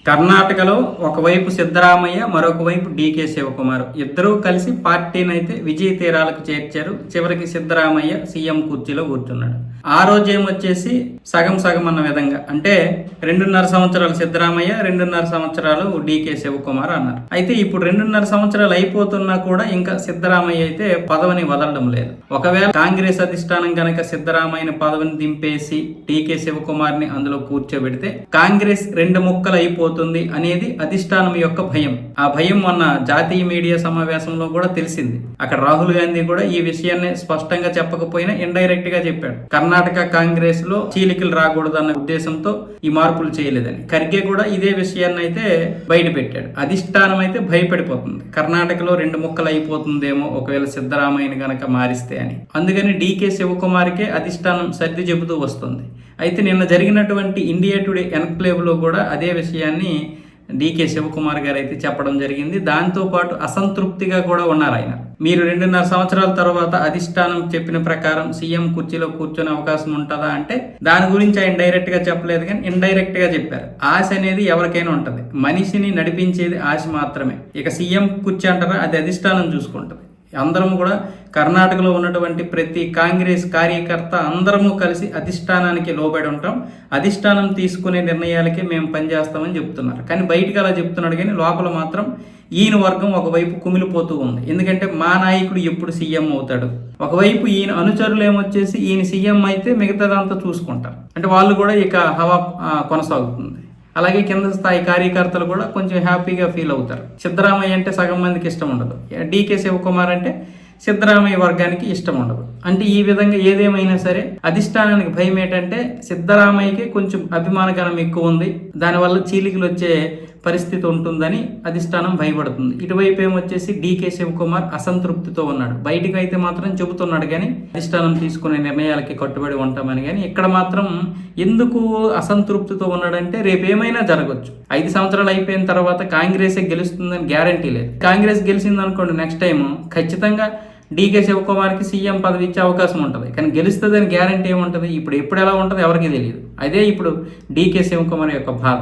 కర్ణాటకలో ఒకవైపు సిద్ధరామయ్య, మరొక వైపు డీకే శివకుమార్ ఇద్దరూ కలిసి పార్టీని అయితే విజయ తీరాలకు చేర్చారు. చివరికి సిద్ధరామయ్య సీఎం కుర్చీలో కూర్చున్నాడు. ఆ రోజు ఏమొచ్చేసి సగం సగం అన్న విధంగా, అంటే 2.5 సంవత్సరాలు సిద్ధరామయ్య, 2.5 సంవత్సరాలు డీకే శివకుమార్ అన్నారు. అయితే ఇప్పుడు 2.5 సంవత్సరాలు అయిపోతున్నా కూడా ఇంకా సిద్ధరామయ్య అయితే పదవిని వదలడం లేదు. ఒకవేళ కాంగ్రెస్ అధిష్టానం గనక సిద్ధరామయ్యని పదవిని దింపేసి డీకే శివకుమార్ ని అందులో కూర్చోబెడితే కాంగ్రెస్ 2 ముక్కలు అయిపోతుంది అనేది అధిష్టానం యొక్క భయం. ఆ భయం మొన్న జాతీయ మీడియా సమావేశంలో కూడా తెలిసింది. అక్కడ రాహుల్ గాంధీ కూడా ఈ విషయాన్ని స్పష్టంగా చెప్పకపోయినా ఇండైరెక్ట్ గా చెప్పాడు. కర్ణాటక కాంగ్రెస్ లో చీలికలు రాకూడదన్న ఉద్దేశంతో ఈ మార్పులు చేయలేదని. ఖర్గే కూడా ఇదే విషయాన్ని అయితే బయట పెట్టాడు. అధిష్టానం అయితే భయపడిపోతుంది, కర్ణాటకలో 2 ముక్కలు అయిపోతుందేమో ఒకవేళ సిద్ధరామయ్యని గనక మారిస్తే అని. అందుకని డీకే శివకుమార్కే అధిష్టానం సర్ది చెబుతూ వస్తుంది. అయితే నిన్న జరిగినటువంటి ఇండియా టుడే ఎన్క్లేవ్ లో కూడా అదే విషయాన్ని డీకే శివకుమార్ గారు అయితే చెప్పడం జరిగింది. దాంతోపాటు అసంతృప్తిగా కూడా ఉన్నారు ఆయన. మీరు 2.5 సంవత్సరాల తర్వాత అధిష్టానం చెప్పిన ప్రకారం సీఎం కుర్చీలో కూర్చొనే అవకాశం ఉంటుందా అంటే దాని గురించి ఆయన డైరెక్ట్ గా చెప్పలేదు, కానీ ఇండైరెక్ట్ గా చెప్పారు. ఆశ అనేది ఎవరికైనా ఉంటది, మనిషిని నడిపించేది ఆశ మాత్రమే. ఇక సీఎం కుర్చీ అంటారా, అది అధిష్టానం చూసుకుంటది. అందరం కూడా కర్ణాటకలో ఉన్నటువంటి ప్రతి కాంగ్రెస్ కార్యకర్త అందరము కలిసి అధిష్టానానికి లోబడి ఉంటాం, అధిష్టానం తీసుకునే నిర్ణయాలకే మేము పనిచేస్తామని చెప్తున్నారు. కానీ బయటకు అలా చెప్తున్నాడు, కానీ లోపల మాత్రం ఈయన వర్గం ఒకవైపు కుమిలిపోతూ ఉంది. ఎందుకంటే మా నాయకుడు ఎప్పుడు సీఎం అవుతాడు, ఒకవైపు ఈయన అనుచరులు ఏమొచ్చేసి ఈయన సీఎం అయితే మిగతాదంతా చూసుకుంటారు. అంటే వాళ్ళు కూడా ఇక హవా కొనసాగుతుంది. అలాగే కింద స్థాయి కార్యకర్తలు కూడా కొంచెం హ్యాపీగా ఫీల్ అవుతారు. సిద్ధరామయ్య అంటే సగం మందికి ఇష్టం ఉండదు, డీకే శివకుమార్ అంటే సిద్ధరామయ్య వర్గానికి ఇష్టం ఉండదు. అంటే ఈ విధంగా ఏదేమైనా సరే అధిష్టానానికి భయం ఏంటంటే సిద్ధరామయ్యకి కొంచెం అభిమానగణం ఎక్కువ ఉంది, దానివల్ల చీలికలు వచ్చే పరిస్థితి ఉంటుందని అధిష్టానం భయపడుతుంది. ఇటువైపు ఏమొచ్చేసి డీకే శివకుమార్ అసంతృప్తితో ఉన్నాడు. బయటికి అయితే మాత్రం చెబుతున్నాడు కానీ అధిష్టానం తీసుకునే నిర్ణయాలకి కట్టుబడి ఉంటామని. కానీ ఇక్కడ మాత్రం ఎందుకు అసంతృప్తితో ఉన్నాడంటే రేపు ఏమైనా జరగవచ్చు. 5 సంవత్సరాలు అయిపోయిన తర్వాత కాంగ్రెసే గెలుస్తుందని గ్యారంటీ లేదు. కాంగ్రెస్ గెలిచింది అనుకోండి, నెక్స్ట్ టైం ఖచ్చితంగా డీకే శివకుమార్కి సీఎం పదవి ఇచ్చే అవకాశం ఉంటుంది. కానీ గెలుస్తుందని గ్యారంటీ ఏముంటుంది? ఇప్పుడు ఎప్పుడు ఎలా ఉంటుందో ఎవరికి తెలియదు. అదే ఇప్పుడు డీకే శివకుమార్ యొక్క బాధ.